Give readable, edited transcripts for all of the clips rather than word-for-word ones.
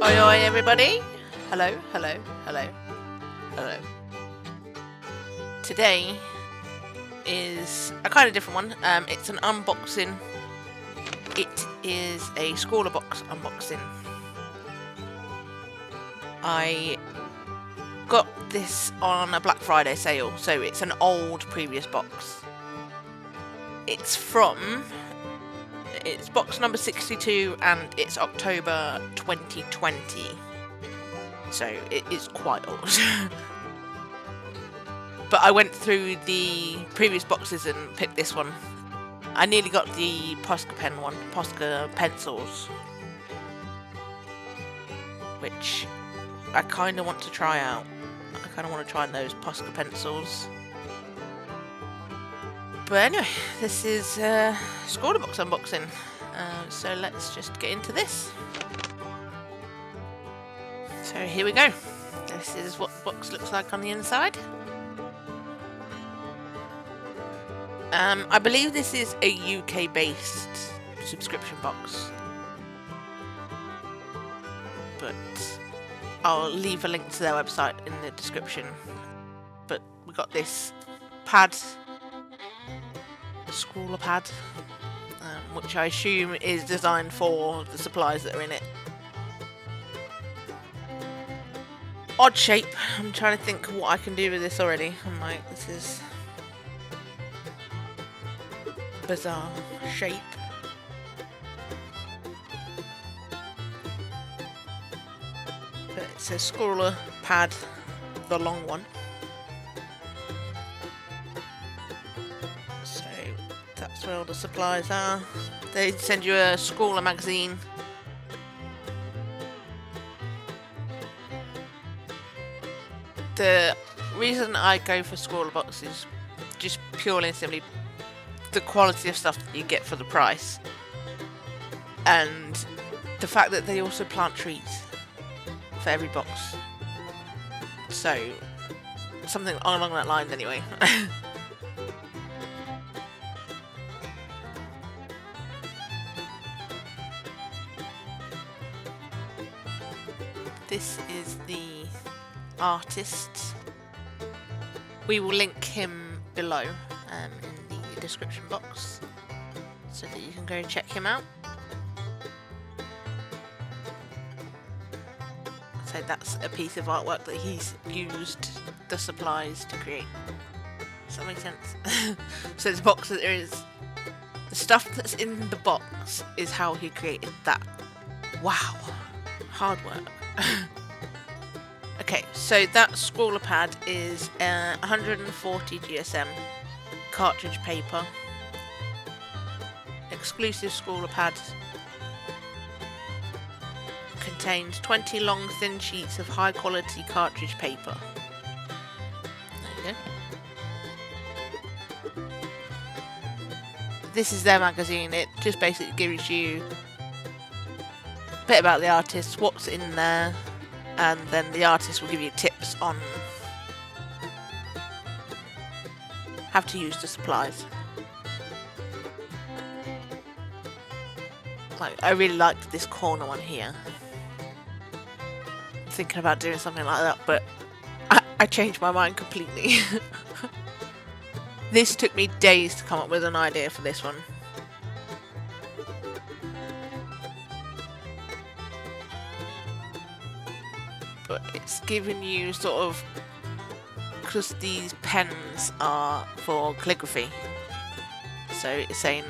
Oi oi everybody! Hello, hello, hello, hello. Today is a kind of different one. It's an unboxing. It is a ScrawlrBox unboxing. I got this on a Black Friday sale, so it's an old previous box. It's box number 62 and it's October 2020. So it is quite old. But I went through the previous boxes and picked this one. I nearly got the Posca pen one, Posca pencils, which I kind of want to try out. I kind of want to try those Posca pencils. But anyway, this is ScrawlrBox unboxing. So let's just get into this. So here we go. This is what the box looks like on the inside. I believe this is a UK-based subscription box, but I'll leave a link to their website in the description. But we got this pad, a scrawler pad, which I assume is designed for the supplies that are in it. Odd shape. I'm trying to think what I can do with this already. I'm like, this is bizarre shape. But it's a scrawler pad, the long one. So that's where all the supplies are. They send you a Scrawler magazine. The reason I go for ScrawlrBox is just purely and simply the quality of stuff that you get for the price, and the fact that they also plant trees for every box. So something along that line anyway. This is the artist. We will link him below in the description box so that you can go and check him out. So that's a piece of artwork that he's used the supplies to create. Does that make sense? So the box that there is, the stuff that's in the box is how he created that. Wow, hard work. Okay, so that scrawler pad is 140 GSM cartridge paper, exclusive scrawler pad, contains 20 long thin sheets of high quality cartridge paper. There you go. This is their magazine. It just basically gives you a bit about the artist, what's in there, and then the artist will give you tips on how to use the supplies. Like, I really liked this corner one here. I'm thinking about doing something like that, but I changed my mind completely. This took me days to come up with an idea for this one. But it's giving you sort of, because these pens are for calligraphy, so it's saying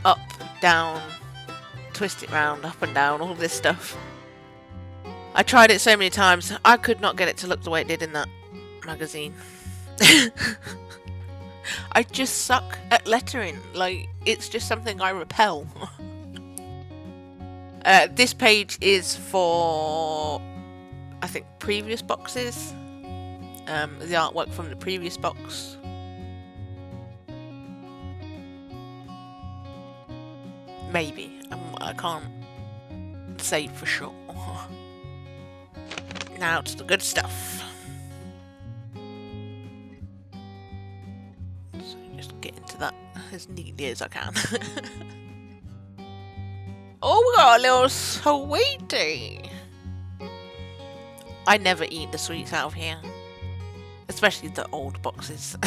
up, down, twist it round, up and down, all this stuff. I tried it so many times, I could not get it to look the way it did in that magazine. I just suck at lettering, like, it's just something I repel. This page is for, I think, previous boxes, the artwork from the previous box. Maybe, I can't say for sure. Now to the good stuff. So just get into that as neatly as I can. Oh, we got a little sweetie. I never eat the sweets out of here. Especially the old boxes.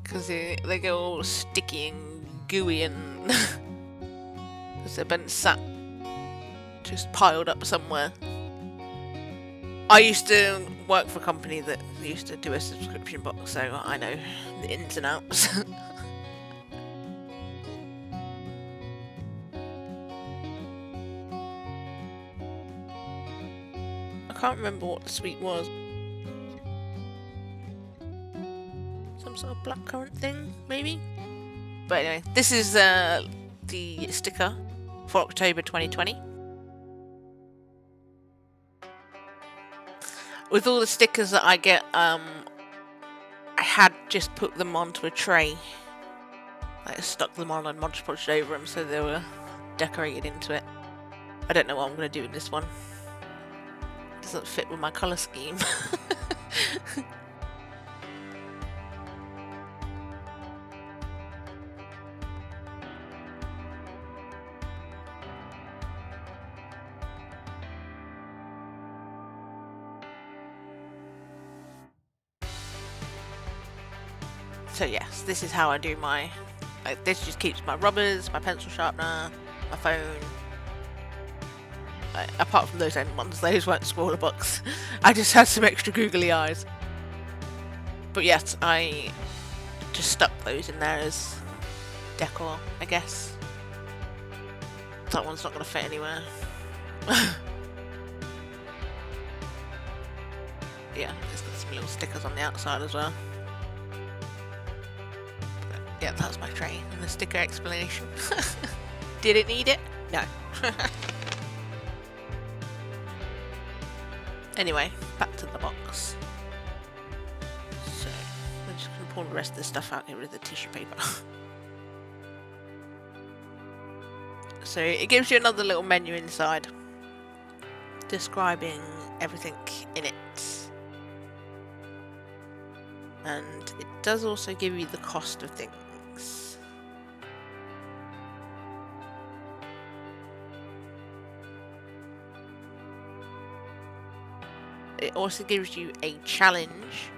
Because they go all sticky and gooey and... because they've been sat... just piled up somewhere. I used to work for a company that used to do a subscription box, so I know the ins and outs. I can't remember what the sweet was. Some sort of blackcurrant thing, maybe? But anyway, this is the sticker for October 2020. With all the stickers that I get, I had just put them onto a tray. I stuck them on and Mod Podged over them so they were decorated into it. I don't know what I'm going to do with this one. It doesn't fit with my colour scheme. So yes, this is how I do my... this just keeps my rubbers, my pencil sharpener, my phone. Apart from those end ones, those weren't ScrawlrBox. I just had some extra googly eyes. But yes, I just stuck those in there as decor, I guess. That one's not going to fit anywhere. Yeah, it's got some little stickers on the outside as well. Yeah, that's my tray and the sticker explanation. Did it need it? No. Anyway, back to the box. So, I'm just going to pull the rest of the stuff out here with the tissue paper. So, it gives you another little menu inside, describing everything in it. And it does also give you the cost of things. It also gives you a challenge,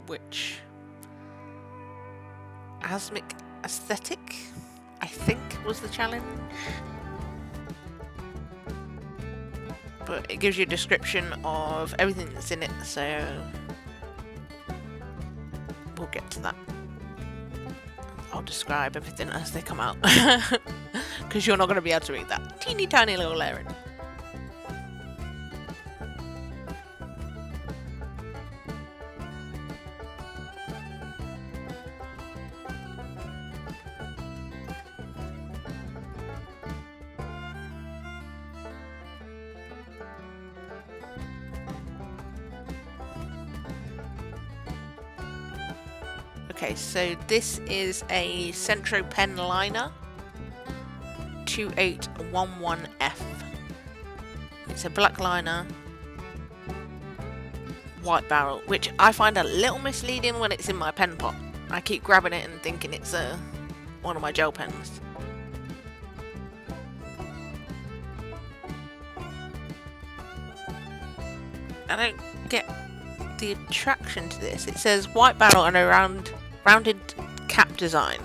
which Asmic Aesthetic, I think, was the challenge. But it gives you a description of everything that's in it, so we'll get to that. I'll describe everything as they come out, because you're not going to be able to read that teeny tiny little lettering. Okay, so this is a Centro pen liner 2811F. It's a black liner, white barrel, which I find a little misleading when it's in my pen pot. I keep grabbing it and thinking it's one of my gel pens. I don't get the attraction to this. It says white barrel and a rounded cap design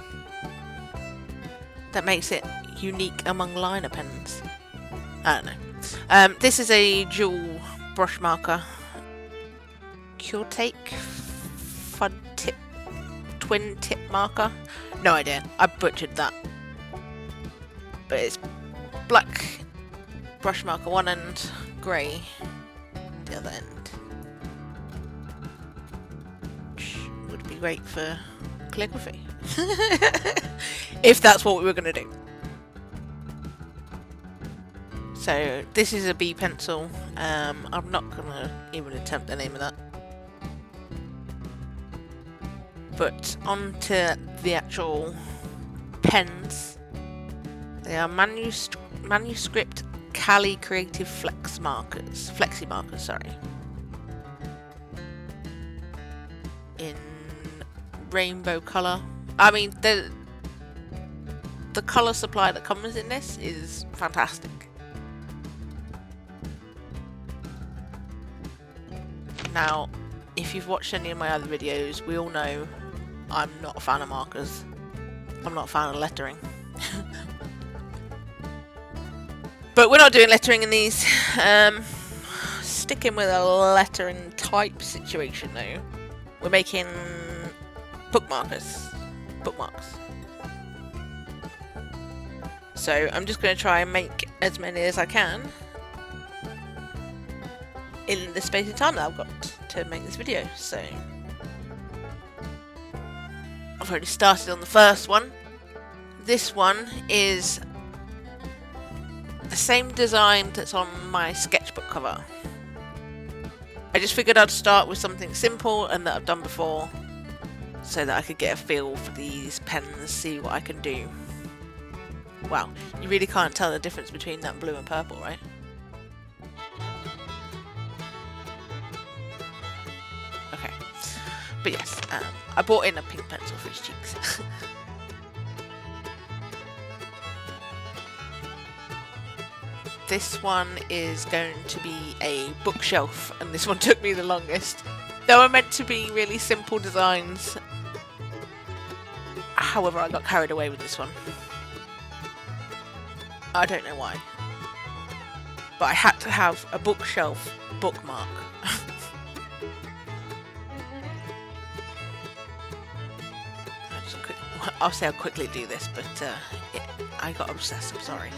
that makes it unique among liner pens. I don't know. This is a dual brush marker, Curtake Fud Tip Twin Tip marker. No idea. I butchered that. But it's black brush marker one end, grey the other end. Would be great for calligraphy. If that's what we were going to do. So this is a B pencil. I'm not going to even attempt the name of that. But onto the actual pens. They are manuscript Cali Creative Flexi markers, sorry. In rainbow colour. I mean, the colour supply that comes in this is fantastic. Now, if you've watched any of my other videos, we all know I'm not a fan of markers. I'm not a fan of lettering. But we're not doing lettering in these. Sticking with a lettering type situation though. We're making bookmarks. So I'm just going to try and make as many as I can in the space of time that I've got to make this video. So I've already started on the first one. This one is the same design that's on my sketchbook cover. I just figured I'd start with something simple and that I've done before so that I could get a feel for these pens, see what I can do. Wow, you really can't tell the difference between that blue and purple, right? Okay, but yes, I bought in a pink pencil for his cheeks. This one is going to be a bookshelf, and this one took me the longest. They were meant to be really simple designs. However, I got carried away with this one. I don't know why. But I had to have a bookshelf bookmark. I'll say I'll quickly do this, but I got obsessed, I'm sorry.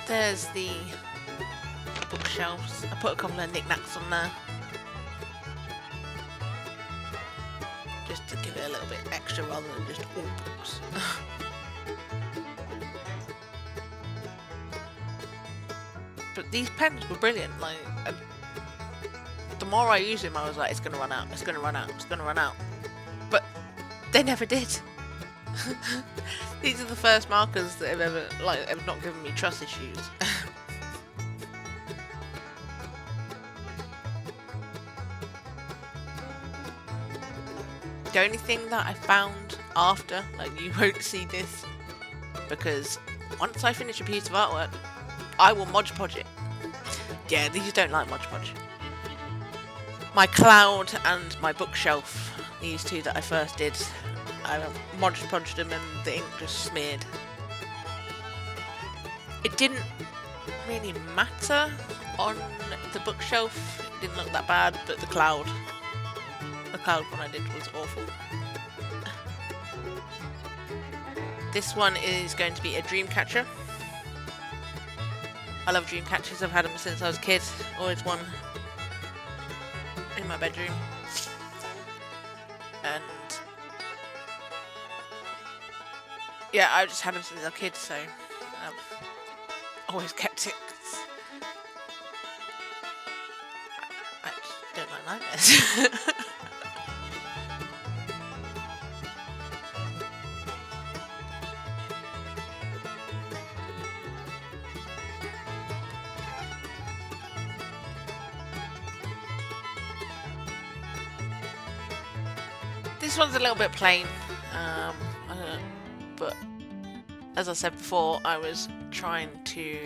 There's the bookshelves. I put a couple of knickknacks on there. Just to give it a little bit extra rather than just all books. But these pens were brilliant. Like, the more I used them, I was like, it's gonna run out, it's gonna run out, it's gonna run out. But they never did. These are the first markers that have not given me trust issues. The only thing that I found after, like, you won't see this, because once I finish a piece of artwork, I will Mod Podge it. Yeah, these don't like Mod Podge. My cloud and my bookshelf, these two that I first did, I Mod Podged them and the ink just smeared. It didn't really matter on the bookshelf, it didn't look that bad, but the cloud one I did was awful. This one is going to be a dream catcher. I love dream catchers, I've had them since I was a kid, always one in my bedroom. And yeah, I just had them since I was a kid, so I've always kept it. I just don't like nightmares. This one's a little bit plain, but as I said before, I was trying to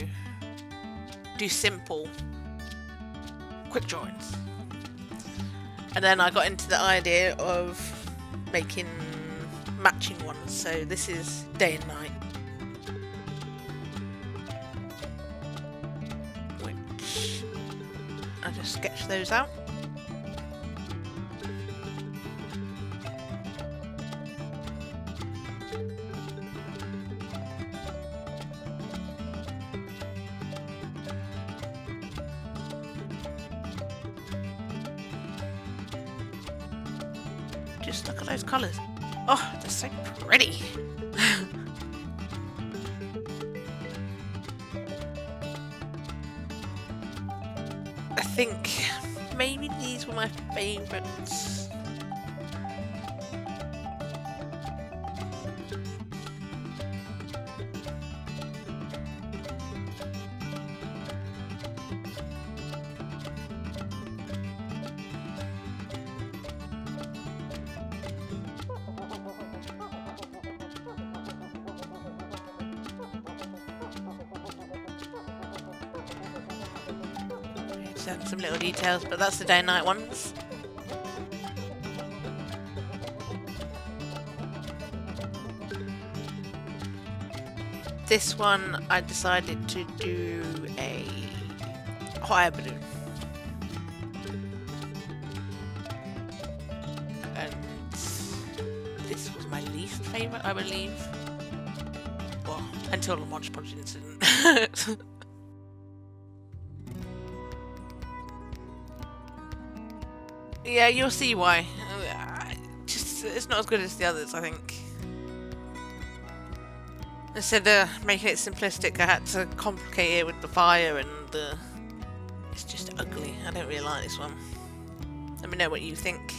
do simple, quick drawings. And then I got into the idea of making matching ones, so this is day and night. Which I just sketched those out. Just look at those colours. Oh, they're so pretty. I think maybe these were my favourites. Just add some little details, but that's the day and night ones. This one I decided to do a hot air balloon. And this was my least favourite, I believe. Well, until the Mod Podge incident. Yeah, you'll see why. Just, it's not as good as the others, I think. Instead of making it simplistic, I had to complicate it with the fire and the... It's just ugly. I don't really like this one. Let me know what you think.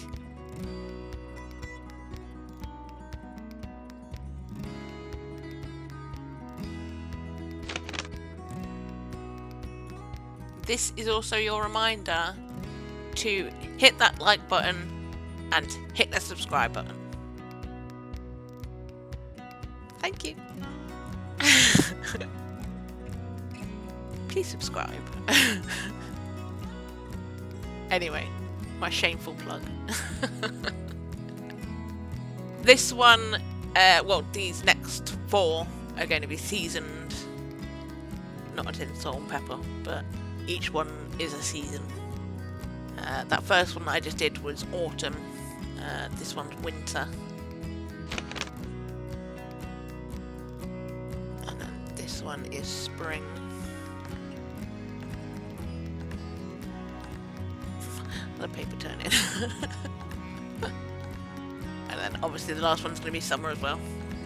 This is also your reminder to hit that like button and hit the subscribe button. Thank you. Please subscribe. Anyway, my shameful plug. This one, well, these next 4 are going to be seasoned. Not a tin salt and pepper, but each one is a season. That first one that I just did was autumn. This one's winter. And then this one is spring. The paper turning. And then obviously the last one's going to be summer as well.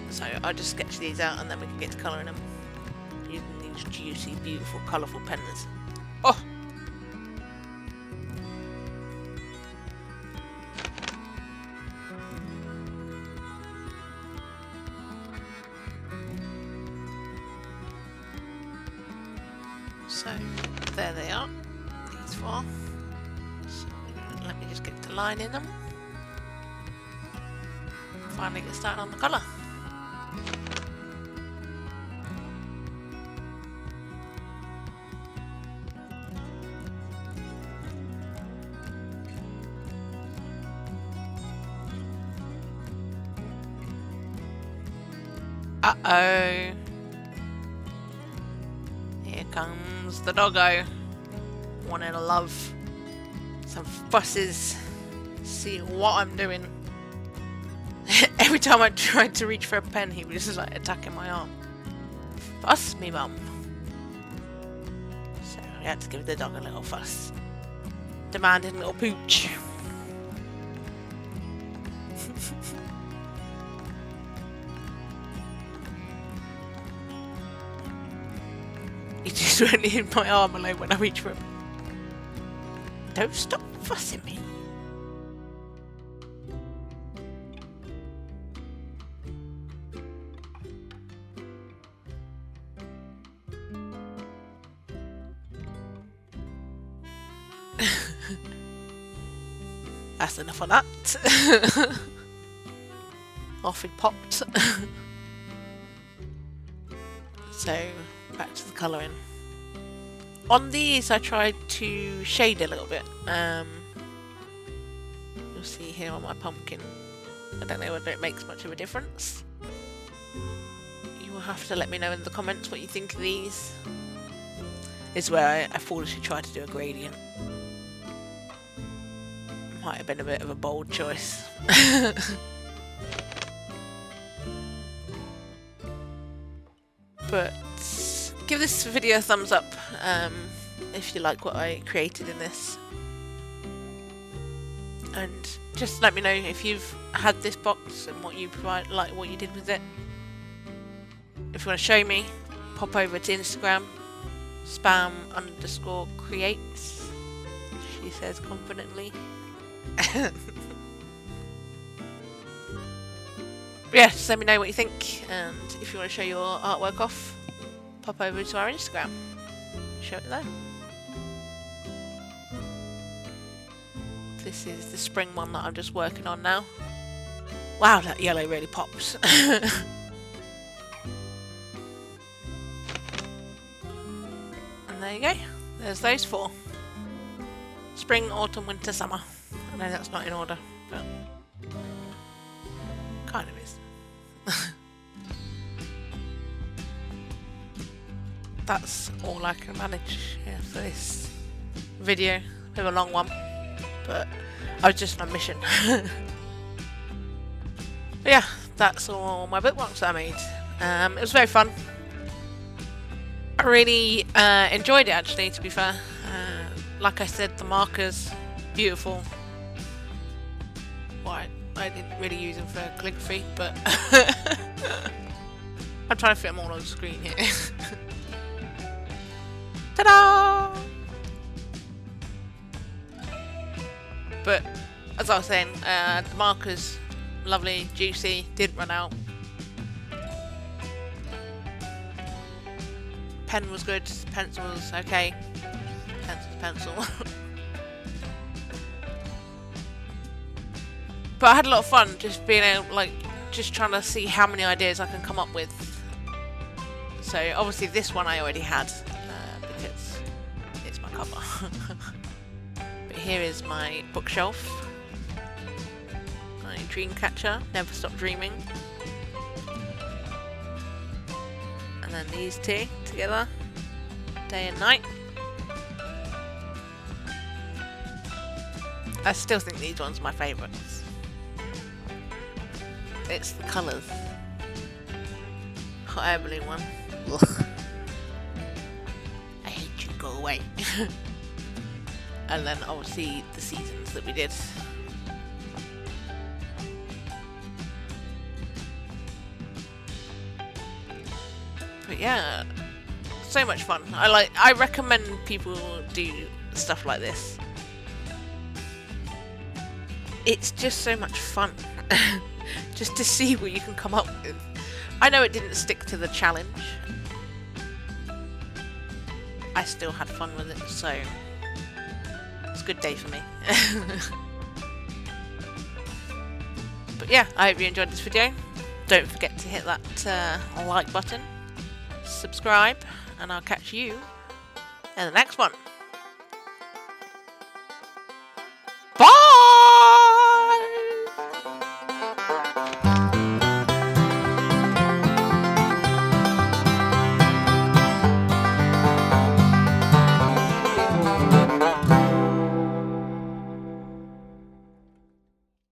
So I'll just sketch these out and then we can get to colouring them. Using these juicy, beautiful, colourful pens. Oh! So, there they are, these 4. So, let me just get the line in them. Finally get started on the colour. Uh-oh. Here comes the doggo. Wanting to love some fusses. See what I'm doing. Every time I tried to reach for a pen, he was just like attacking my arm. Fuss me, mum. So we had to give the dog a little fuss. Demanding a little pooch. He just went in my arm alone when I reached for him. Don't stop fussing me. That's enough of that. Off it popped. So, back to the colouring. On these I tried to shade a little bit. You'll see here on my pumpkin. I don't know whether it makes much of a difference. You will have to let me know in the comments what you think of these. This is where I foolishly tried to do a gradient. Might have been a bit of a bold choice. But give this video a thumbs up if you like what I created in this. And just let me know if you've had this box and what you provide, like what you did with it. If you want to show me, pop over to Instagram, spam_creates, she says confidently. Yeah, just let me know what you think, and if you want to show your artwork off, pop over to our Instagram, show it there. This is the spring one that I'm just working on now. Wow, that yellow really pops. And there you go, there's those 4. Spring, autumn, winter, summer. I know that's not in order, but kind of is. That's all I can manage for this video. Bit of a long one, but I was just on a mission. But yeah, that's all my bookmarks that I made. It was very fun. I really enjoyed it, actually, to be fair. Like I said, the markers, beautiful. Well, I didn't really use them for calligraphy, but I'm trying to fit them all on the screen here. Ta-da! But as I was saying, the markers, lovely, juicy, didn't run out. Pen was good, pencil was okay. Pencil. But I had a lot of fun just being able, like, just trying to see how many ideas I can come up with. So obviously this one I already had because it's my cover. But here is my bookshelf. My dream catcher, never stop dreaming. And then these two together, day and night. I still think these ones are my favourites. It's the colours. Hot air balloon one. Ugh. I hate you, go away. And then obviously the seasons that we did. But yeah, so much fun. I recommend people do stuff like this. It's just so much fun. Just to see what you can come up with. I know it didn't stick to the challenge. I still had fun with it, so it's a good day for me. But yeah, I hope you enjoyed this video. Don't forget to hit that like button, subscribe, and I'll catch you in the next one.